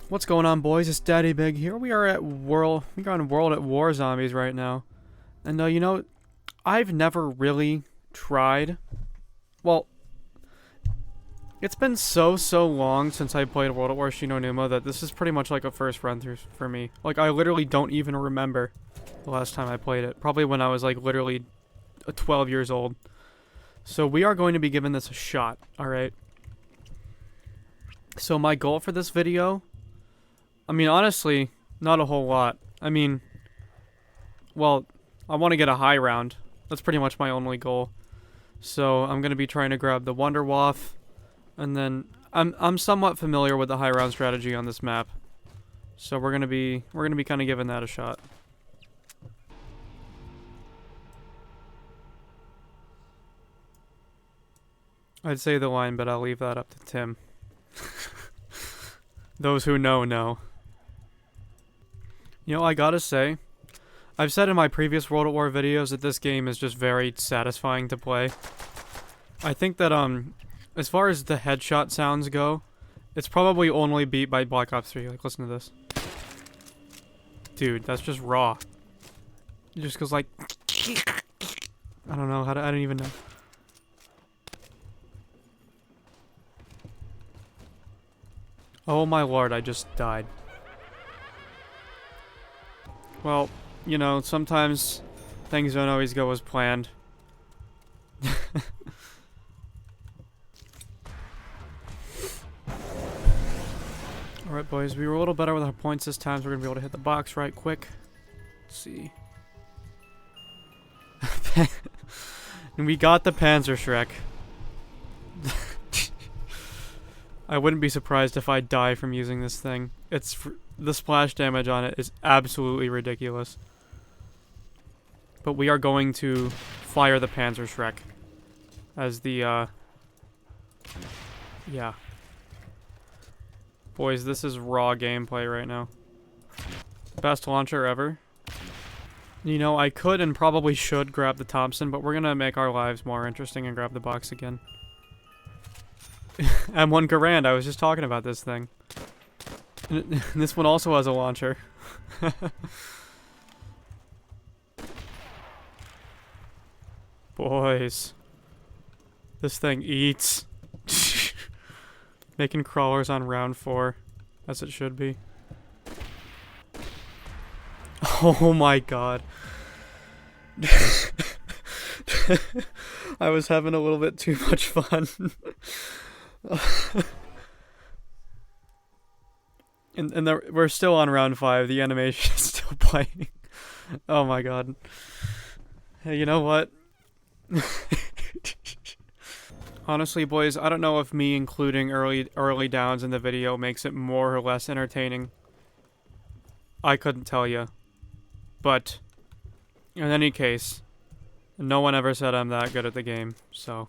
What's going on, boys? It's Daddy Big here. We are on World at War Zombies right now. And I've never really tried. Well, it's been so long since I played World at War Numa that this is pretty much like a first run through for me. Like, I literally don't even remember the last time I played it. Probably when I was like literally 12 years old. So we are going to be giving this a shot, alright? So my goal for this video, I mean, honestly, not a whole lot. I mean, well, I want to get a high round. That's pretty much my only goal. So I'm going to be trying to grab the Wonder Waff, and then I'm somewhat familiar with the high round strategy on this map. So we're going to be kind of giving that a shot. I'd say the line, but I'll leave that up to Tim. Those who know, know. You know, I gotta say, I've said in my previous World at War videos that this game is just very satisfying to play. I think that, as far as the headshot sounds go, it's probably only beat by Black Ops 3. Like, listen to this. Dude, that's just raw. It just goes like... I don't know, I don't even know. Oh my lord, I just died. Well, you know, sometimes things don't always go as planned. Alright, boys, we were a little better with our points this time, so we're gonna be able to hit the box right quick. Let's see. And we got the Panzer Shrek. I wouldn't be surprised if I die from using this thing. The splash damage on it is absolutely ridiculous. But we are going to fire the Panzer Shrek as the, yeah. Boys, this is raw gameplay right now. Best launcher ever. You know, I could and probably should grab the Thompson, but we're gonna make our lives more interesting and grab the box again. M1 Garand, I was just talking about this thing. And this one also has a launcher. Boys. This thing eats. Making crawlers on round 4. As it should be. Oh my god. I was having a little bit too much fun. and we're still on round 5. The animation is still playing. Oh my god. Hey, you know what? Honestly, boys, I don't know if me including early downs in the video makes it more or less entertaining. I couldn't tell you. But, in any case, no one ever said I'm that good at the game, so...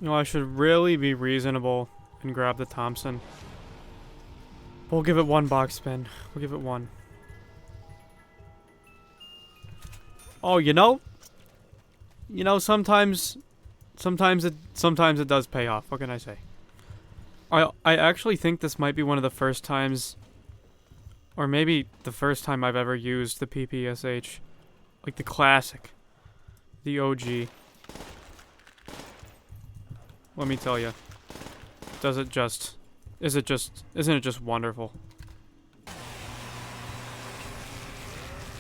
You know, I should really be reasonable and grab the Thompson. We'll give it one box spin. We'll give it one. Oh, you know? You know, sometimes it does pay off. What can I say? I actually think this might be one of the first times, or maybe the first time I've ever used the PPSH. Like the classic. The OG. Let me tell you. Isn't it just wonderful?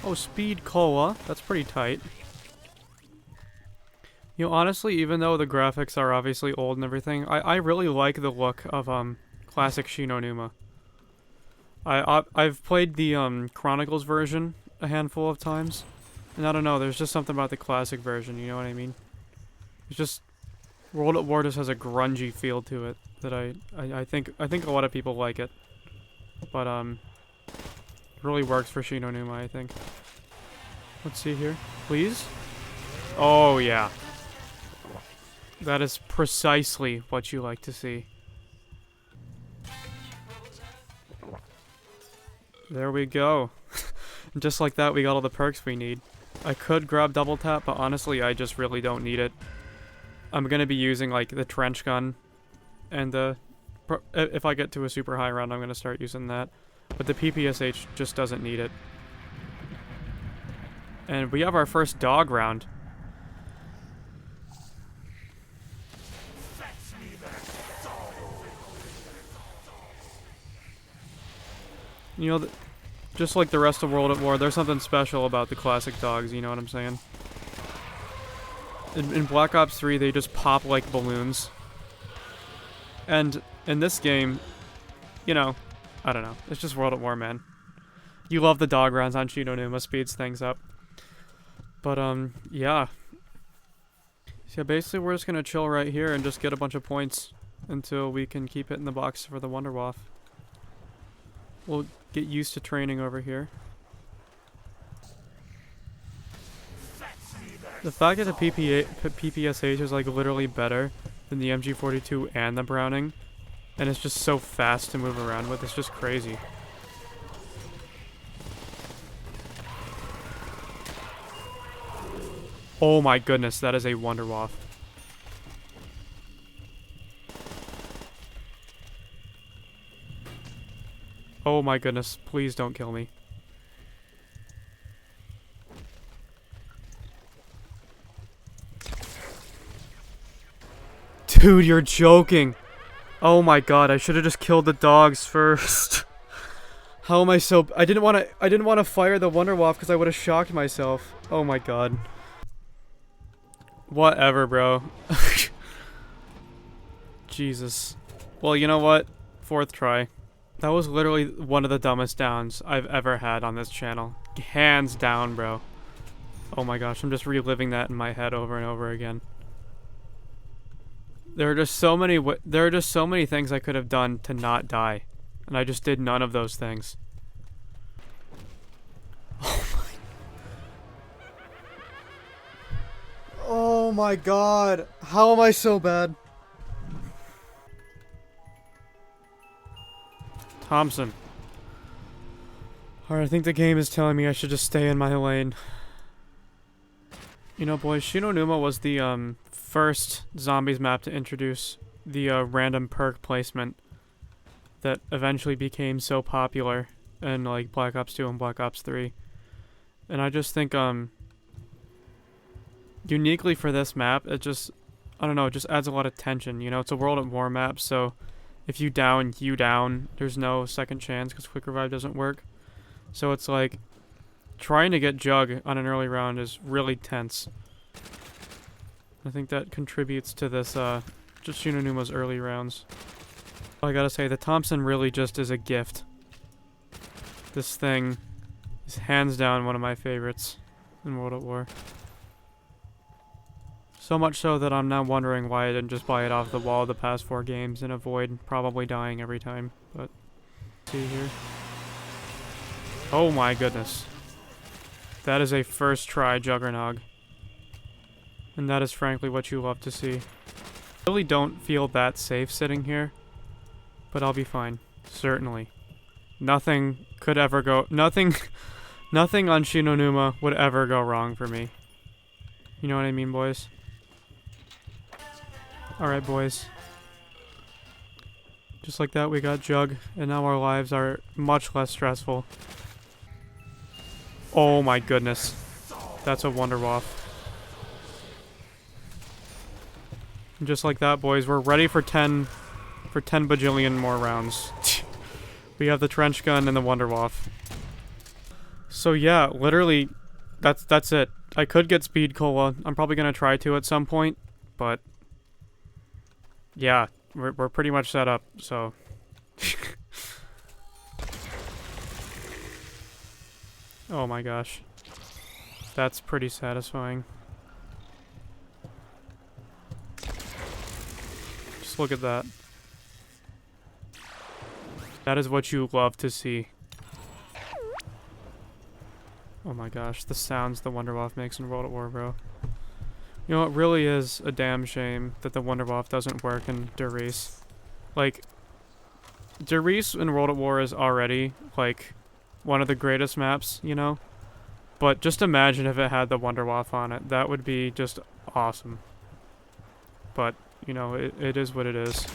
Oh, Speed Cola. That's pretty tight. You know, honestly, even though the graphics are obviously old and everything, I really like the look of, classic Numa. I've played the, Chronicles version a handful of times, and I don't know, there's just something about the classic version, you know what I mean? It's just... World at War just has a grungy feel to it that I think a lot of people like it. But it really works for Numa, I think. Let's see here. Please? Oh yeah. That is precisely what you like to see. There we go. Just like that, we got all the perks we need. I could grab double tap, but honestly, I just really don't need it. I'm gonna be using, like, the trench gun and the If I get to a super high round, I'm gonna start using that. But the PPSH just doesn't need it. And we have our first dog round. You know, just like the rest of World at War, there's something special about the classic dogs, you know what I'm saying? In Black Ops 3, they just pop like balloons. And in this game, you know, I don't know. It's just World at War, man. You love the dog rounds on Numa, speeds things up. But, yeah. So yeah, basically we're just gonna chill right here and just get a bunch of points until we can keep hitting the box for the Wunderwaffe. We'll get used to training over here. The fact that the PPSH is like literally better than the MG42 and the Browning, and it's just so fast to move around with, it's just crazy. Oh my goodness, that is a Wunderwaffe. Oh my goodness, please don't kill me. Dude, you're joking. Oh my god, I should have just killed the dogs first. How am I so... I didn't want to fire the Wunderwaffe because I would have shocked myself. Oh my god. Whatever, bro. Jesus. Well, you know what? Fourth try. That was literally one of the dumbest downs I've ever had on this channel. Hands down, bro. Oh my gosh, I'm just reliving that in my head over and over again. There are just so many things I could have done to not die, and I just did none of those things. Oh my god. How am I so bad? Thompson. Alright, I think the game is telling me I should just stay in my lane. You know, boys, Numa was the first zombies map to introduce the random perk placement that eventually became so popular in like Black Ops 2 and Black Ops 3. And I just think uniquely for this map, it just, I don't know, it just adds a lot of tension. You know, it's a World at War map, so if you down, you down. There's no second chance because quick revive doesn't work. So it's like trying to get Jug on an early round is really tense. I think that contributes to this just Numa's early rounds. I gotta say, the Thompson really just is a gift. This thing is hands down one of my favorites in World at War. So much so that I'm now wondering why I didn't just buy it off the wall the past 4 games and avoid probably dying every time. But, see here. Oh my goodness. That is a first try Juggernog. And that is frankly what you love to see. I really don't feel that safe sitting here. But I'll be fine. Certainly. Nothing could ever go... Nothing on Numa would ever go wrong for me. You know what I mean, boys? Alright, boys. Just like that, we got Jug, and now our lives are much less stressful. Oh my goodness. That's a Wunderwaffe. And just like that, boys, we're ready for 10 bajillion more rounds. We have the trench gun and the Wunderwaffe. So yeah, literally, that's it. I could get Speed Cola. I'm probably gonna try to at some point, but yeah, we're pretty much set up, so. Oh my gosh. That's pretty satisfying. Just look at that. That is what you love to see. Oh my gosh, the sounds the Wunderwaffe makes in World at War, bro. You know, it really is a damn shame that the Wunderwaffe doesn't work in Der Riese. Like, Der Riese in World at War is already, like, one of the greatest maps, you know? But just imagine if it had the Wunderwaffe on it. That would be just awesome. But, you know, it is what it is.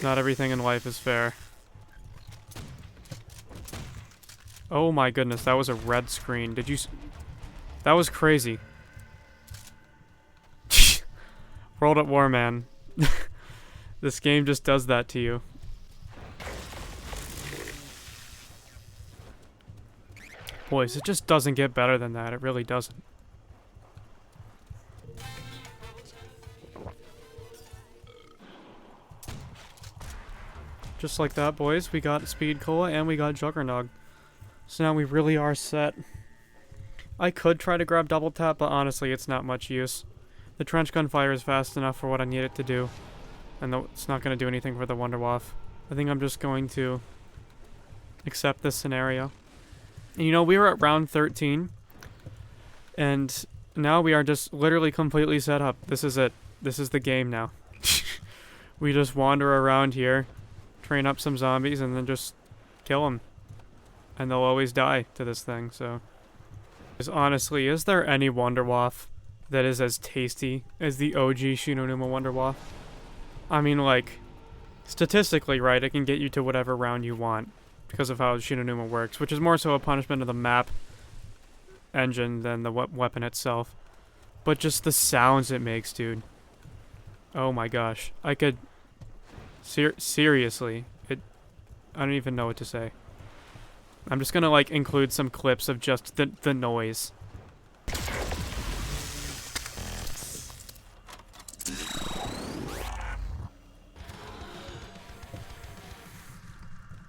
Not everything in life is fair. Oh my goodness, that was a red screen. Did you... That was crazy. World at War, man. This game just does that to you. Boys, it just doesn't get better than that. It really doesn't. Just like that, boys, we got Speed Cola and we got Juggernog. So now we really are set. I could try to grab Double Tap, but honestly, it's not much use. The Trench Gun fire is fast enough for what I need it to do. And it's not going to do anything for the Wonderwaff. I think I'm just going to accept this scenario. And you know, we were at round 13. And now we are just literally completely set up. This is it. This is the game now. We just wander around here, train up some zombies, and then just kill them. And they'll always die to this thing, so... Honestly, is there any Wonderwaff that is as tasty as the OG Numa Wonderwaff? I mean, like, statistically, right, it can get you to whatever round you want because of how Numa works, which is more so a punishment of the map engine than the weapon itself. But just the sounds it makes, dude. Oh my gosh. I could... seriously. I don't even know what to say. I'm just gonna, like, include some clips of just the noise.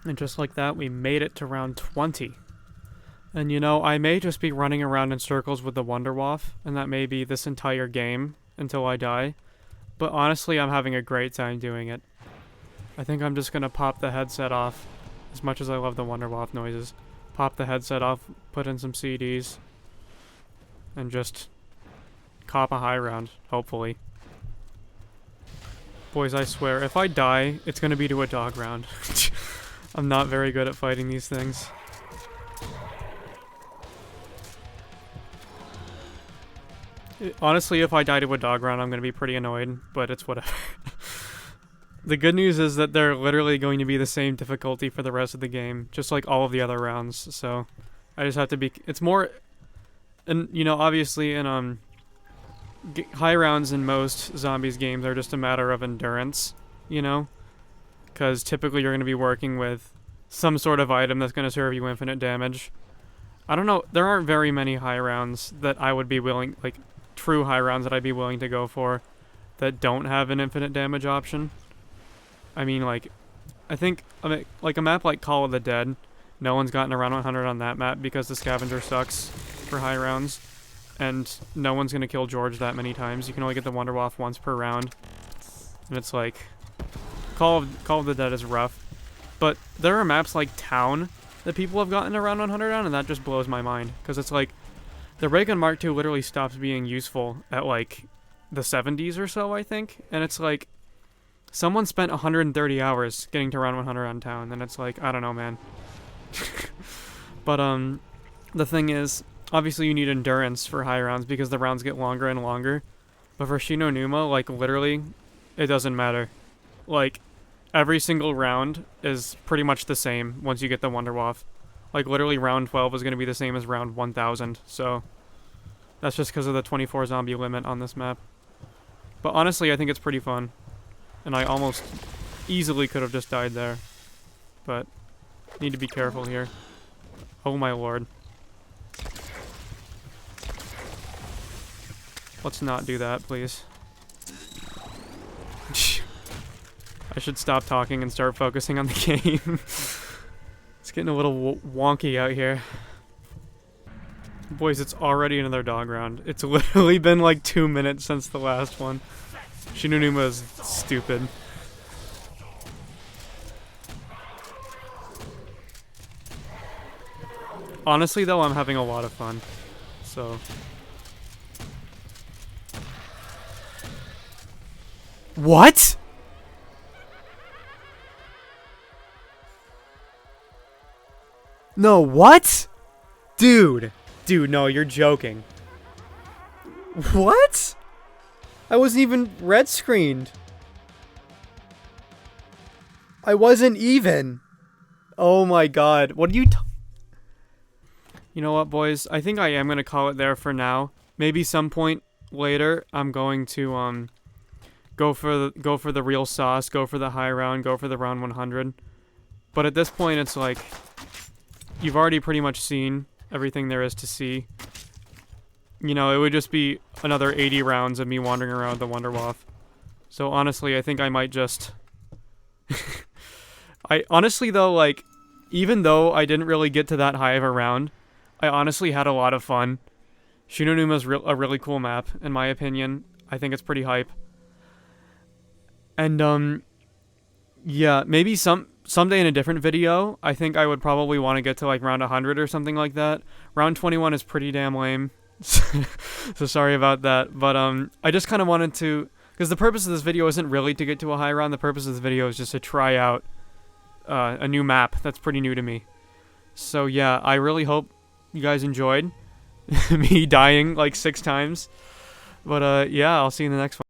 And just like that, we made it to round 20. And you know, I may just be running around in circles with the Wonderwaff, and that may be this entire game until I die. But honestly, I'm having a great time doing it. I think I'm just gonna pop the headset off, as much as I love the Wonderwaff noises. Pop the headset off, put in some CDs, and just cop a high round, hopefully. Boys, I swear, if I die, it's gonna be to a dog round. I'm not very good at fighting these things. Honestly, if I die to a dog round, I'm gonna be pretty annoyed, but it's whatever. The good news is that they're literally going to be the same difficulty for the rest of the game, just like all of the other rounds, so I just have to be... It's more... And, you know, obviously in, high rounds in most zombies games are just a matter of endurance, you know? Because typically you're going to be working with some sort of item that's going to serve you infinite damage. I don't know, there aren't very many high rounds that I would be willing... Like, true high rounds that I'd be willing to go for that don't have an infinite damage option. I mean, like, I think, like, a map like Call of the Dead, no one's gotten around 100 on that map because the scavenger sucks for high rounds, and no one's gonna kill George that many times. You can only get the Wonderwaff once per round, and it's like, Call of the Dead is rough, but there are maps like Town that people have gotten around 100 on, and that just blows my mind, because it's like, the Ray Gun Mark II literally stops being useful at, like, the 70s or so, I think, and it's like, someone spent 130 hours getting to round 100 on Town, and it's like, I don't know, man. But, the thing is, obviously you need endurance for high rounds because the rounds get longer and longer. But for Numa, like, literally, it doesn't matter. Like, every single round is pretty much the same once you get the Wonderwaff. Like, literally round 12 is going to be the same as round 1000, so... That's just because of the 24 zombie limit on this map. But honestly, I think it's pretty fun. And I almost easily could have just died there. But, need to be careful here. Oh my lord. Let's not do that, please. I should stop talking and start focusing on the game. It's getting a little wonky out here. Boys, it's already another dog round. It's literally been like 2 minutes since the last one. Numa is stupid. Honestly, though, I'm having a lot of fun. So... What?! No, what?! Dude! Dude, no, you're joking. What?! I wasn't even red screened. I wasn't even. Oh my god. What are you You know what, boys? I think I am going to call it there for now. Maybe some point later I'm going to go for the real sauce, go for the high round, go for the round 100. But at this point it's like you've already pretty much seen everything there is to see. You know, it would just be another 80 rounds of me wandering around the Wonderwaff. So honestly, I think I might just I honestly though, like, even though I didn't really get to that high of a round, I honestly had a lot of fun. Numa's a really cool map, in my opinion. I think it's pretty hype. And, yeah, maybe someday in a different video, I think I would probably want to get to, like, round 100 or something like that. Round 21 is pretty damn lame. So sorry about that. But, I just kind of wanted to... Because the purpose of this video isn't really to get to a high round. The purpose of this video is just to try out a new map that's pretty new to me. So, yeah, I really hope you guys enjoyed me dying like 6 times. But, yeah, I'll see you in the next one.